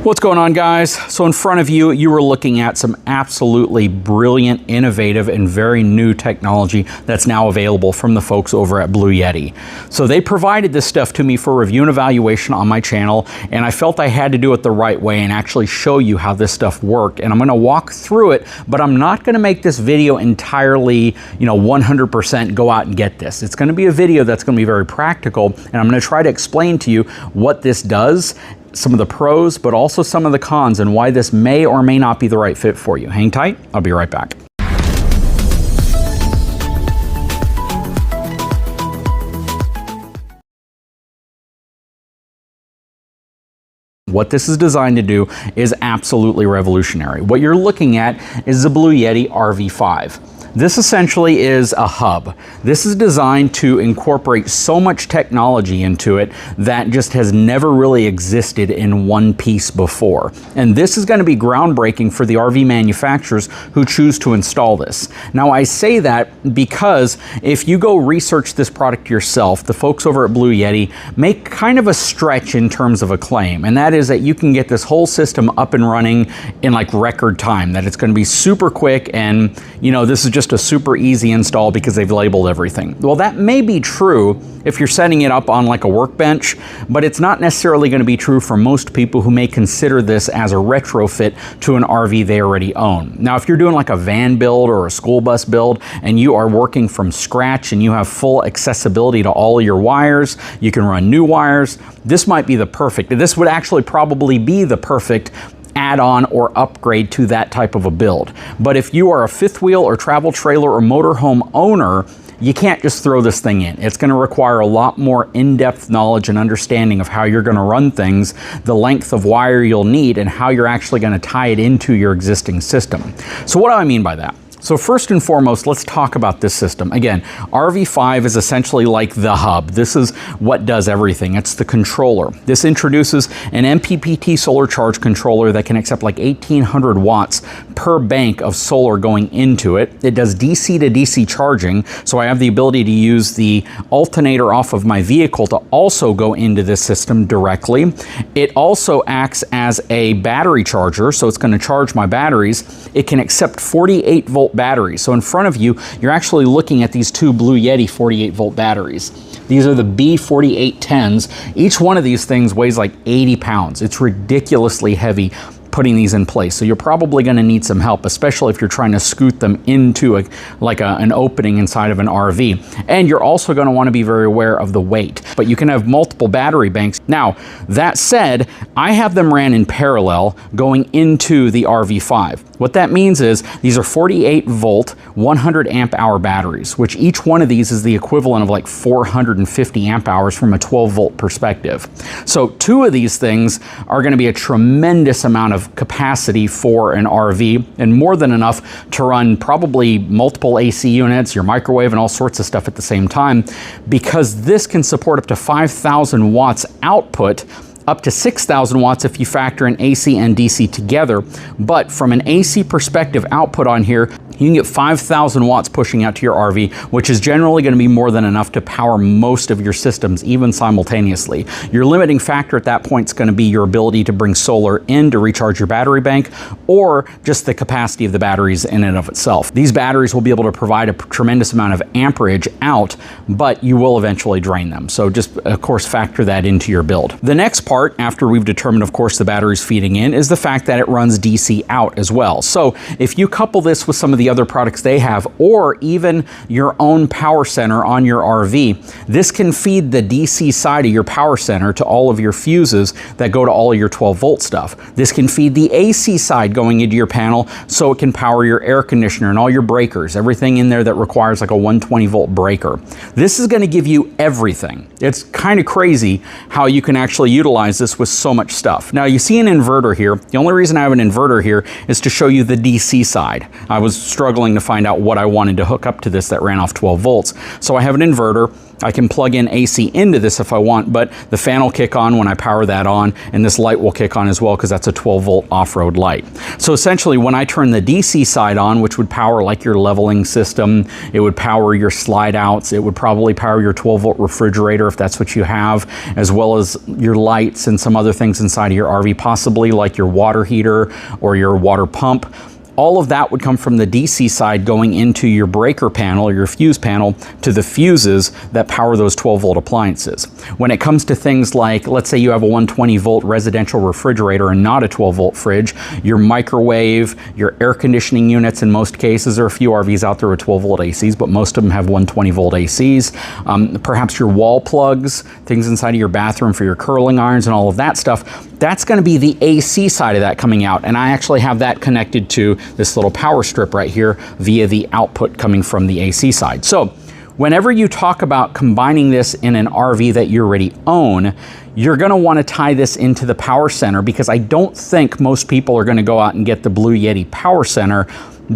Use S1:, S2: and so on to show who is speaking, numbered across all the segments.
S1: What's going on, guys? So in front of you, you were looking at some absolutely brilliant, innovative, and very new technology that's now available from the folks over at Bluetti. So they provided this stuff to me for review and evaluation on my channel, and I felt I had to do it the right way and actually show you how this stuff worked. And I'm going to walk through it, but I'm not going to make this video entirely, 100% go out and get this. It's going to be a video that's going to be very practical, and I'm going to try to explain to you what this does, some of the pros, but also some of the cons, and why this may or may not be the right fit for you. Hang tight, I'll be right back. What this is designed to do is absolutely revolutionary. What you're looking at is the Bluetti RV5. This essentially is a hub. This is designed to incorporate so much technology into it that just has never really existed in one piece before. And this is going to be groundbreaking for the RV manufacturers who choose to install this. Now, I say that because if you go research this product yourself, the folks over at Bluetti make kind of a stretch in terms of a claim, and that is that you can get this whole system up and running in like record time, that it's going to be super quick, and this is just a super easy install because they've labeled everything. Well, that may be true if you're setting it up on like a workbench, but it's not necessarily going to be true for most people who may consider this as a retrofit to an RV they already own. Now, if you're doing like a van build or a school bus build and you are working from scratch and you have full accessibility to all of your wires, you can run new wires, this might be the perfect. This would actually probably be the perfect add-on or upgrade to that type of a build. But if you are a fifth wheel or travel trailer or motorhome owner, you can't just throw this thing in. It's going to require a lot more in-depth knowledge and understanding of how you're going to run things, the length of wire you'll need, and how you're actually going to tie it into your existing system. So what do I mean by that? So first and foremost, let's talk about this system. Again, RV5 is essentially like the hub. This is what does everything. It's the controller. This introduces an MPPT solar charge controller that can accept like 1800 watts per bank of solar going into it. It does DC to DC charging, so I have the ability to use the alternator off of my vehicle to also go into this system directly. It also acts as a battery charger, so it's going to charge my batteries. It can accept 48 volt batteries. So in front of you, you're actually looking at these two Bluetti 48 volt batteries. These are the B4810s. Each one of these things weighs like 80 pounds. It's ridiculously heavy putting these in place. So you're probably going to need some help, especially if you're trying to scoot them into an opening inside of an RV. And you're also going to want to be very aware of the weight, but you can have multiple battery banks. Now, that said, I have them ran in parallel going into the RV5. What that means is these are 48 volt, 100 amp hour batteries, which each one of these is the equivalent of like 450 amp hours from a 12 volt perspective. So two of these things are going to be a tremendous amount of capacity for an RV, and more than enough to run probably multiple AC units, your microwave, and all sorts of stuff at the same time, because this can support up to 5,000 watts output, up to 6,000 watts if you factor in AC and DC together. But from an AC perspective output on here, you can get 5,000 watts pushing out to your RV, which is generally going to be more than enough to power most of your systems, even simultaneously. Your limiting factor at that point is going to be your ability to bring solar in to recharge your battery bank, or just the capacity of the batteries in and of itself. These batteries will be able to provide a tremendous amount of amperage out, but you will eventually drain them. So just, of course, factor that into your build. The next part, after we've determined, of course, the batteries feeding in, is the fact that it runs DC out as well. So if you couple this with some of the other products they have, or even your own power center on your RV, this can feed the DC side of your power center to all of your fuses that go to all of your 12 volt stuff. This can feed the AC side going into your panel, so it can power your air conditioner and all your breakers, everything in there that requires like a 120 volt breaker. This is going to give you everything. It's kind of crazy how you can actually utilize this with so much stuff. Now, you see an inverter here. The only reason I have an inverter here is to show you the DC side. I was struggling to find out what I wanted to hook up to this that ran off 12 volts. So I have an inverter. I can plug in AC into this if I want, but the fan will kick on when I power that on, and this light will kick on as well because that's a 12-volt off-road light. So essentially, when I turn the DC side on, which would power like your leveling system, it would power your slide outs, it would probably power your 12-volt refrigerator if that's what you have, as well as your lights and some other things inside of your RV, possibly like your water heater or your water pump. All of that would come from the DC side going into your breaker panel or your fuse panel to the fuses that power those 12-volt appliances. When it comes to things like, let's say you have a 120-volt residential refrigerator and not a 12-volt fridge, your microwave, your air conditioning units in most cases, there are a few RVs out there with 12-volt ACs, but most of them have 120-volt ACs. Perhaps your wall plugs, things inside of your bathroom for your curling irons and all of that stuff, that's going to be the AC side of that coming out. And I actually have that connected to this little power strip right here via the output coming from the AC side. So whenever you talk about combining this in an RV that you already own, you're going to want to tie this into the power center, because I don't think most people are going to go out and get the Blue Yeti power center,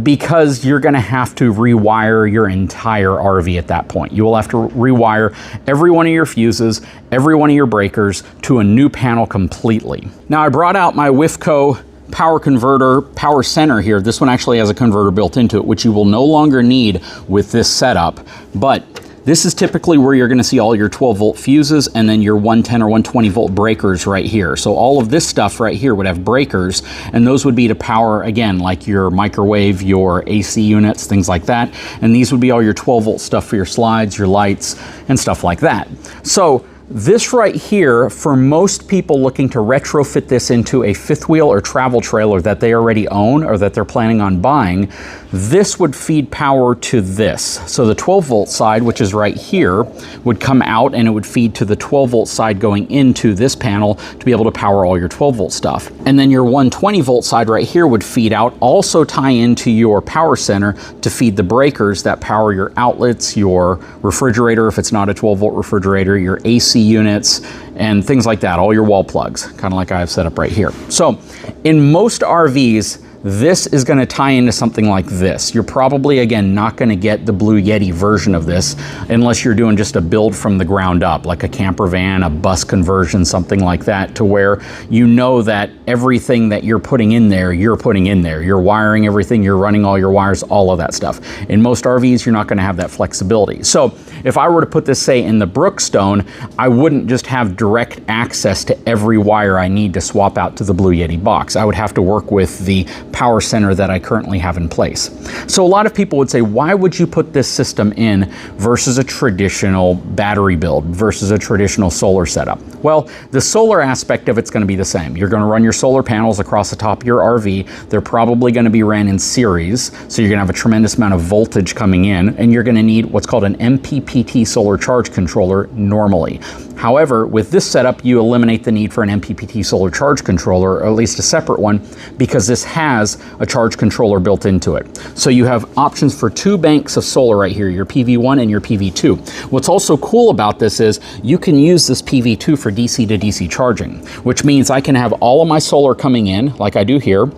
S1: because you're going to have to rewire your entire RV at that point. You will have to rewire every one of your fuses, every one of your breakers to a new panel completely. Now I brought out my WIFCO power converter power center here. This one actually has a converter built into it, which you will no longer need with this setup, but this is typically where you're going to see all your 12-volt fuses and then your 110 or 120-volt breakers right here. So all of this stuff right here would have breakers, and those would be to power, again, like your microwave, your AC units, things like that. And these would be all your 12-volt stuff for your slides, your lights, and stuff like that. So this right here, for most people looking to retrofit this into a fifth wheel or travel trailer that they already own or that they're planning on buying, this would feed power to this. So the 12-volt side, which is right here, would come out and it would feed to the 12-volt side going into this panel to be able to power all your 12-volt stuff. And then your 120-volt side right here would feed out, also tie into your power center to feed the breakers that power your outlets, your refrigerator if it's not a 12-volt refrigerator, your AC units, and things like that, all your wall plugs, kind of like I have set up right here. So in most RVs, this is going to tie into something like this. You're probably, again, not going to get the Blue Yeti version of this unless you're doing just a build from the ground up, like a camper van, a bus conversion, something like that, to where you know that everything that you're putting in there, you're putting in there. You're wiring everything, you're running all your wires, all of that stuff. In most RVs, you're not going to have that flexibility. So if I were to put this, say, in the Brookstone, I wouldn't just have direct access to every wire I need to swap out to the Blue Yeti box. I would have to work with the power center that I currently have in place. So a lot of people would say, why would you put this system in versus a traditional battery build, versus a traditional solar setup? Well, the solar aspect of it's going to be the same. You're going to run your solar panels across the top of your RV. They're probably going to be ran in series, so you're going to have a tremendous amount of voltage coming in, and you're going to need what's called an MPPT solar charge controller normally. However, with this setup, you eliminate the need for an MPPT solar charge controller, or at least a separate one, because this has a charge controller built into it. So you have options for two banks of solar right here, your PV1 and your PV2. What's also cool about this is you can use this PV2 for DC to DC charging, which means I can have all of my solar coming in, like I do here,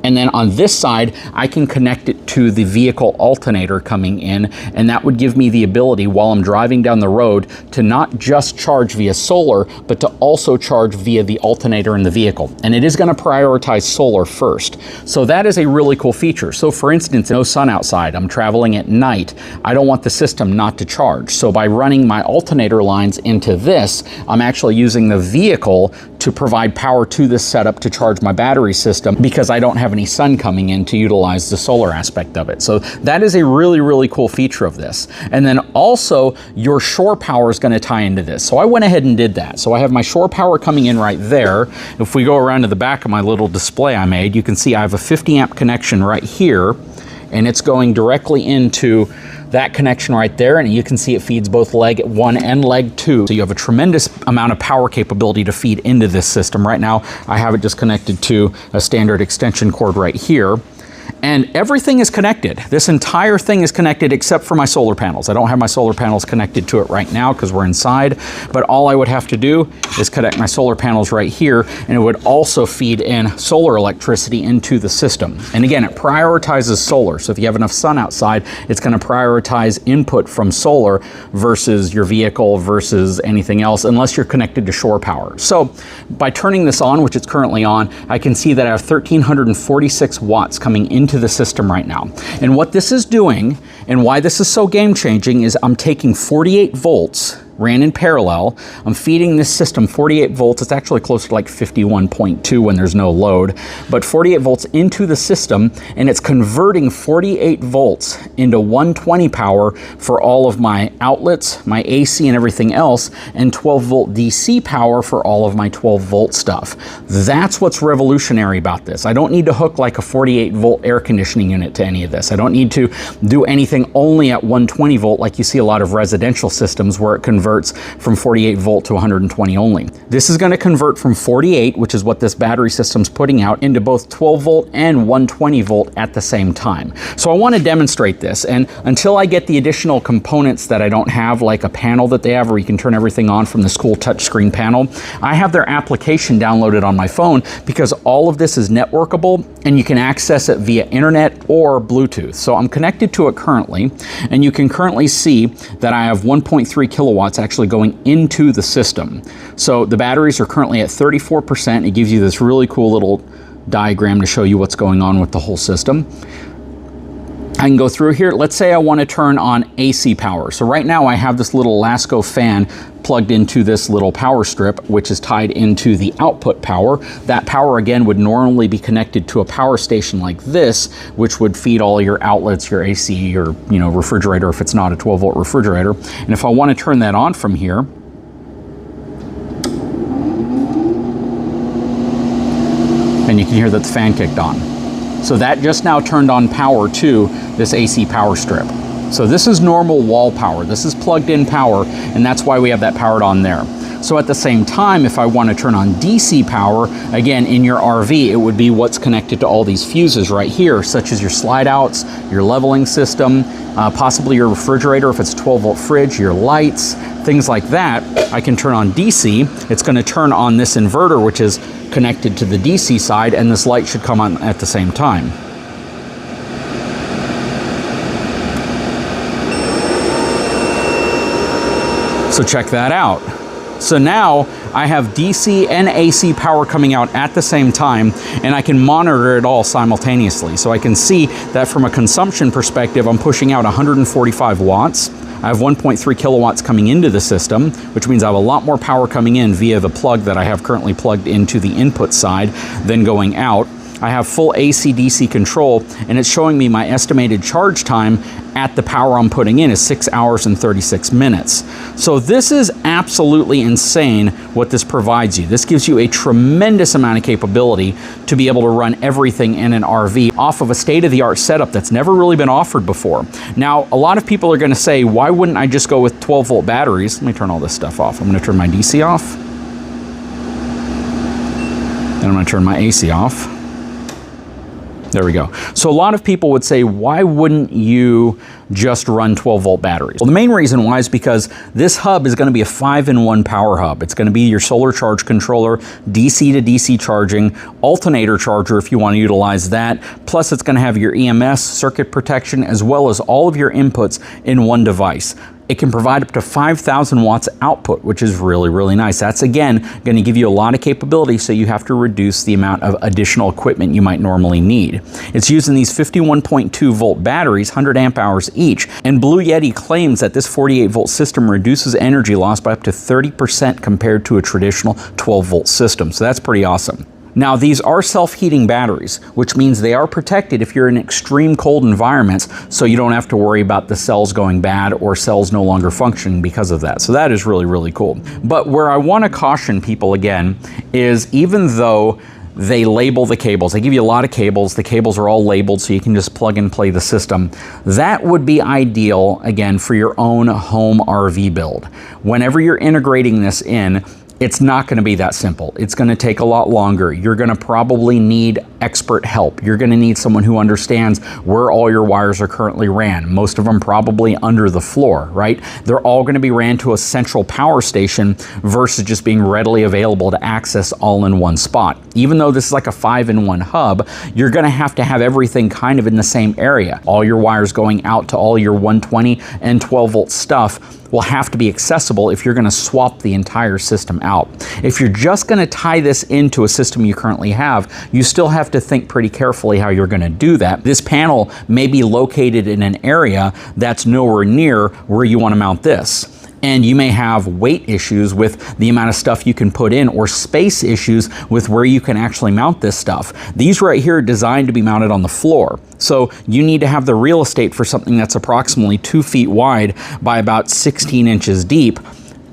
S1: and then on this side, I can connect it to the vehicle alternator coming in, and that would give me the ability while I'm driving down the road to not just charge via solar, but to also charge via the alternator in the vehicle. And it is going to prioritize solar first. So that is a really cool feature. So for instance, no sun outside, I'm traveling at night, I don't want the system not to charge. So by running my alternator lines into this, I'm actually using the vehicle to provide power to this setup to charge my battery system, because I don't have any sun coming in to utilize the solar aspect of it. So that is a really, really cool feature of this. And then also your shore power is going to tie into this. So I went ahead and did that. So I have my shore power coming in right there. If we go around to the back of my little display I made, you can see I have a 50 amp connection right here, and it's going directly into that connection right there, and you can see it feeds both leg 1 and leg 2. So you have a tremendous amount of power capability to feed into this system. Right now, I have it just connected to a standard extension cord right here. And everything is connected. This entire thing is connected except for my solar panels. I don't have my solar panels connected to it right now because we're inside, but all I would have to do is connect my solar panels right here, and it would also feed in solar electricity into the system. And again, it prioritizes solar. So if you have enough sun outside, it's going to prioritize input from solar versus your vehicle versus anything else, unless you're connected to shore power. So by turning this on, which it's currently on, I can see that I have 1,346 watts coming into the system right now. And what this is doing and why this is so game changing is I'm taking 48 volts ran in parallel. I'm feeding this system 48 volts. It's actually closer to like 51.2 when there's no load, but 48 volts into the system, and it's converting 48 volts into 120 power for all of my outlets, my AC and everything else, and 12 volt DC power for all of my 12 volt stuff. That's what's revolutionary about this. I don't need to hook like a 48 volt air conditioning unit to any of this. I don't need to do anything only at 120 volt like you see a lot of residential systems where it converts from 48 volt to 120 only. This is going to convert from 48, which is what this battery system's putting out, into both 12 volt and 120 volt at the same time. So I want to demonstrate this, and until I get the additional components that I don't have, like a panel that they have where you can turn everything on from this cool touchscreen panel, I have their application downloaded on my phone because all of this is networkable and you can access it via internet or Bluetooth. So I'm connected to it currently, and you can currently see that I have 1.3 kilowatts actually going into the system. So the batteries are currently at 34%. It gives you this really cool little diagram to show you what's going on with the whole system. I can go through here. Let's say I want to turn on AC power. So right now I have this little Lasco fan plugged into this little power strip, which is tied into the output power. That power again would normally be connected to a power station like this, which would feed all your outlets, your AC, your refrigerator if it's not a 12 volt refrigerator. And if I want to turn that on from here, and you can hear that the fan kicked on. So that just now turned on power to this AC power strip. So this is normal wall power. This is plugged in power, and that's why we have that powered on there. So at the same time, if I want to turn on DC power, again, in your RV, it would be what's connected to all these fuses right here, such as your slide outs, your leveling system, possibly your refrigerator if it's a 12 volt fridge, your lights, things like that. I can turn on DC. It's going to turn on this inverter, which is connected to the DC side, and this light should come on at the same time. So check that out. So now I have DC and AC power coming out at the same time, and I can monitor it all simultaneously. So I can see that from a consumption perspective, I'm pushing out 145 watts. I have 1.3 kilowatts coming into the system, which means I have a lot more power coming in via the plug that I have currently plugged into the input side than going out. I have full AC/DC control, and it's showing me my estimated charge time at the power I'm putting in is 6 hours and 36 minutes. So this is absolutely insane what this provides you. This gives you a tremendous amount of capability to be able to run everything in an RV off of a state-of-the-art setup that's never really been offered before. Now, a lot of people are going to say, why wouldn't I just go with 12 volt batteries? Let me turn all this stuff off. I'm going to turn my DC off. And I'm going to turn my AC off. There we go. So a lot of people would say, why wouldn't you just run 12 volt batteries? Well, the main reason why is because this hub is going to be a 5-in-1 power hub. It's going to be your solar charge controller, DC to DC charging, alternator charger if you want to utilize that. Plus it's going to have your EMS, circuit protection, as well as all of your inputs in one device. It can provide up to 5,000 watts output, which is really, really nice. That's, again, going to give you a lot of capability, so you have to reduce the amount of additional equipment you might normally need. It's using these 51.2 volt batteries, 100 amp hours each, and Blue Yeti claims that this 48 volt system reduces energy loss by up to 30% compared to a traditional 12 volt system. So that's pretty awesome. Now, these are self-heating batteries, which means they are protected if you're in extreme cold environments, so you don't have to worry about the cells going bad or cells no longer functioning because of that. So that is really, really cool. But where I want to caution people again is, even though they label the cables, they give you a lot of cables, the cables are all labeled so you can just plug and play the system. That would be ideal, again, for your own home RV build. Whenever you're integrating this in, it's not going to be that simple. It's going to take a lot longer. You're going to probably need expert help. You're going to need someone who understands where all your wires are currently ran. Most of them probably under the floor, right? They're all going to be ran to a central power station versus just being readily available to access all in one spot. Even though this is like a 5-in-1 hub, you're going to have everything kind of in the same area. All your wires going out to all your 120 and 12 volt stuff will have to be accessible if you're going to swap the entire system out. If you're just going to tie this into a system you currently have, you still have to think pretty carefully how you're going to do that. This panel may be located in an area that's nowhere near where you want to mount this. And you may have weight issues with the amount of stuff you can put in, or space issues with where you can actually mount this stuff. These right here are designed to be mounted on the floor. So you need to have the real estate for something that's approximately 2 feet wide by about 16 inches deep,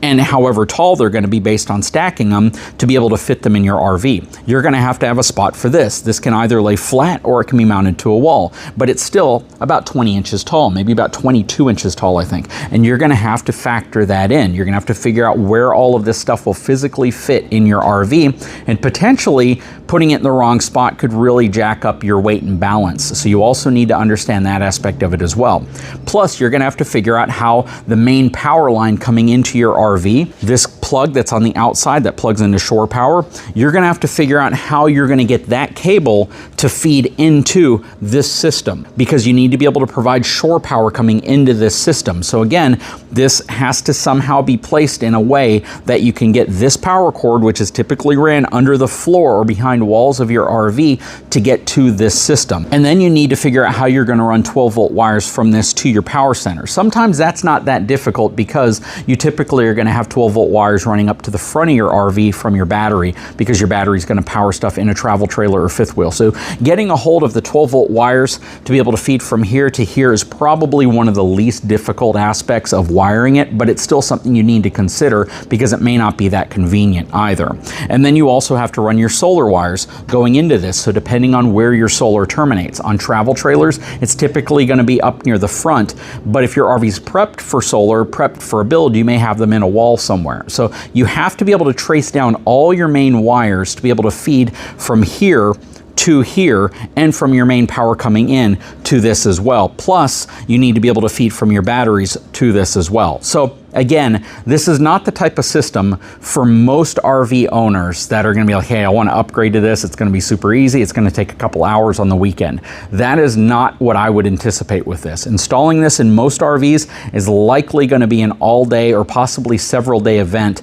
S1: and however tall they're going to be based on stacking them to be able to fit them in your RV. You're going to have a spot for this. This can either lay flat or it can be mounted to a wall, but it's still about 20 inches tall, maybe about 22 inches tall, I think. And you're going to have to factor that in. You're going to have to figure out where all of this stuff will physically fit in your RV, and potentially putting it in the wrong spot could really jack up your weight and balance. So you also need to understand that aspect of it as well. Plus, you're going to have to figure out how the main power line coming into your RV, this plug that's on the outside that plugs into shore power, you're going to have to figure out how you're going to get that cable to feed into this system, because you need to be able to provide shore power coming into this system. So again, this has to somehow be placed in a way that you can get this power cord, which is typically ran under the floor or behind walls of your RV, to get to this system. And then you need to figure out how you're going to run 12 volt wires from this to your power center. Sometimes that's not that difficult, because you typically are going to have 12 volt wires running up to the front of your RV from your battery, because your battery is going to power stuff in a travel trailer or fifth wheel. So getting a hold of the 12 volt wires to be able to feed from here to here is probably one of the least difficult aspects of wiring it, but it's still something you need to consider, because it may not be that convenient either. And then you also have to run your solar wires going into this. So depending on where your solar terminates, on travel trailers, it's typically going to be up near the front, but if your RV's prepped for solar, prepped for a build, you may have them in a wall somewhere. So you have to be able to trace down all your main wires to be able to feed from here to here, and from your main power coming in to this as well. Plus, you need to be able to feed from your batteries to this as well. So again, this is not the type of system for most RV owners that are going to be like, hey, I want to upgrade to this. It's going to be super easy. It's going to take a couple hours on the weekend. That is not what I would anticipate with this. Installing this in most RVs is likely going to be an all-day or possibly several-day event,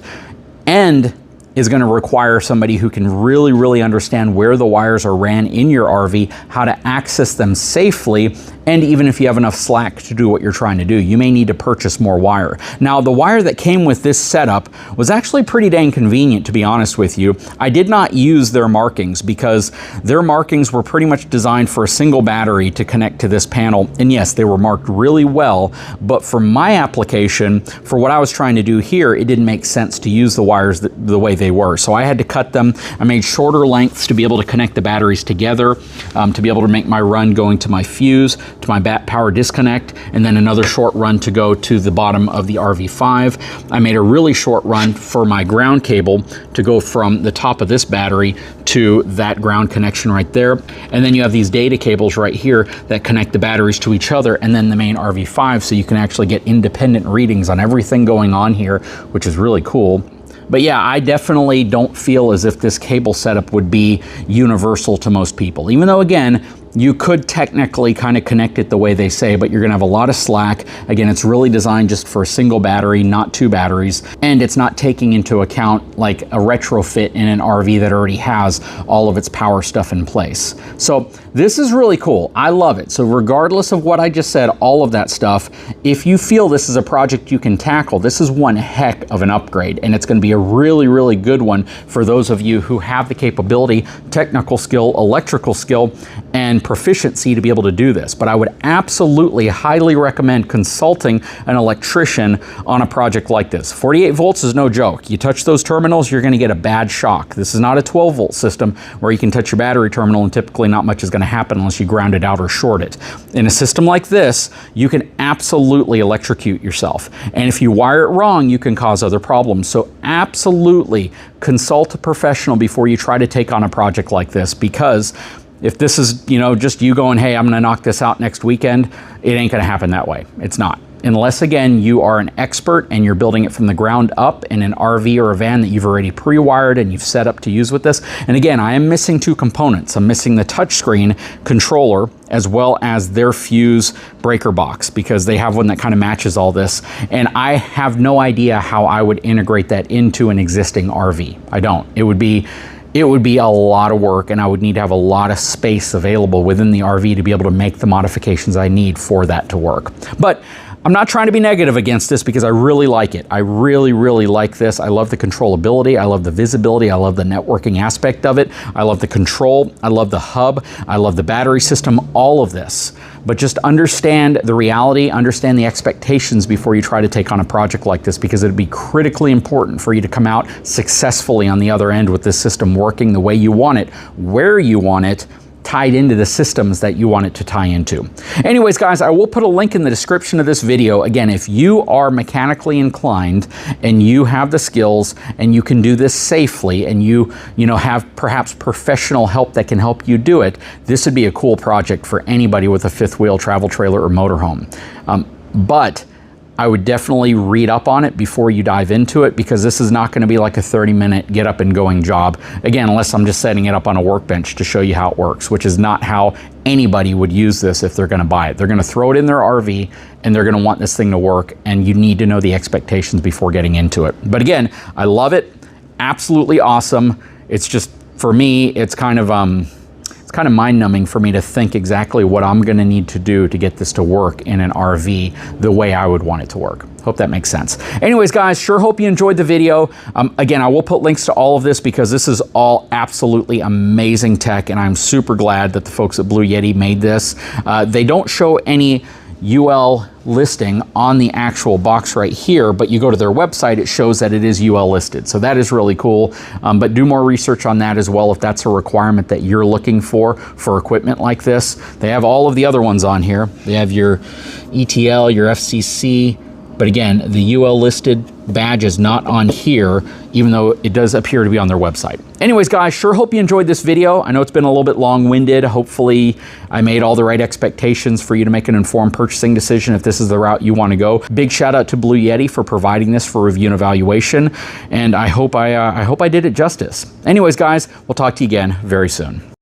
S1: and is going to require somebody who can really understand where the wires are ran in your RV, how to access them safely, and even if you have enough slack to do what you're trying to do, you may need to purchase more wire. Now, the wire that came with this setup was actually pretty dang convenient, to be honest with you. I did not use their markings, because their markings were pretty much designed for a single battery to connect to this panel. And yes, they were marked really well, but for my application, for what I was trying to do here, it didn't make sense to use the wires the way they were. So I had to cut them. I made shorter lengths to be able to connect the batteries together, to be able to make my run going to my fuse, to my bat power disconnect, and then another short run to go to the bottom of the RV5. I made a really short run for my ground cable to go from the top of this battery to that ground connection right there. And then you have these data cables right here that connect the batteries to each other, and then the main RV5, so you can actually get independent readings on everything going on here, which is really cool. But yeah, I definitely don't feel as if this cable setup would be universal to most people. Even though, again, you could technically kind of connect it the way they say, but you're gonna have a lot of slack. Again, it's really designed just for a single battery, not two batteries, and it's not taking into account like a retrofit in an RV that already has all of its power stuff in place. So this is really cool. I love it. So regardless of what I just said, all of that stuff, if you feel this is a project you can tackle, this is one heck of an upgrade, and it's gonna be a really good one for those of you who have the capability, technical skill, electrical skill, and proficiency to be able to do this. But I would absolutely highly recommend consulting an electrician on a project like this. 48 volts is no joke. You touch those terminals, you're going to get a bad shock. This is not a 12 volt system where you can touch your battery terminal and typically not much is going to happen unless you ground it out or short it. In a system like this, you can absolutely electrocute yourself. And if you wire it wrong, you can cause other problems. So absolutely consult a professional before you try to take on a project like this, because If this is, you know, just you going, hey, I'm gonna knock this out next weekend, it ain't gonna happen that way. It's not. Unless, again, you are an expert and you're building it from the ground up in an RV or a van that you've already pre-wired and you've set up to use with this. And again, I am missing two components. I'm missing the touchscreen controller as well as their fuse breaker box, because they have one that kind of matches all this. And I have no idea how I would integrate that into an existing RV. I don't. It would be a lot of work, and I would need to have a lot of space available within the RV to be able to make the modifications I need for that to work. But I'm not trying to be negative against this because I really like it. I really, really like this. I love the controllability. I love the visibility. I love the networking aspect of it. I love the control. I love the hub. I love the battery system, all of this. But just understand the reality, understand the expectations before you try to take on a project like this, because it'd be critically important for you to come out successfully on the other end with this system working the way you want it, where you want it, tied into the systems that you want it to tie into. Anyways, guys, I will put a link in the description of this video. Again, if you are mechanically inclined and you have the skills and you can do this safely and you have perhaps professional help that can help you do it, this would be a cool project for anybody with a fifth wheel travel trailer or motorhome. But I would definitely read up on it before you dive into it, because this is not going to be like a 30-minute get up and going job. Again, unless I'm just setting it up on a workbench to show you how it works, which is not how anybody would use this if they're going to buy it. They're going to throw it in their RV and they're going to want this thing to work, and you need to know the expectations before getting into it. But again, I love it. Absolutely awesome. It's just, for me, it's kind of mind-numbing for me to think exactly what I'm going to need to do to get this to work in an RV the way I would want it to work. Hope that makes sense. Anyways, guys, sure hope you enjoyed the video. Again, I will put links to all of this because this is all absolutely amazing tech, and I'm super glad that the folks at Blue Yeti made this. They don't show any UL listing on the actual box right here, but you go to their website, it shows that it is UL listed. So that is really cool. But do more research on that as well if that's a requirement that you're looking for equipment like this. They have all of the other ones on here. They have your ETL, your FCC, but again, the UL listed badge is not on here, even though it does appear to be on their website. Anyways, guys, sure hope you enjoyed this video. I know it's been a little bit long-winded. Hopefully I made all the right expectations for you to make an informed purchasing decision if this is the route you want to go. Big shout out to Blue Yeti for providing this for review and evaluation, and I hope I did it justice. Anyways, guys, we'll talk to you again very soon.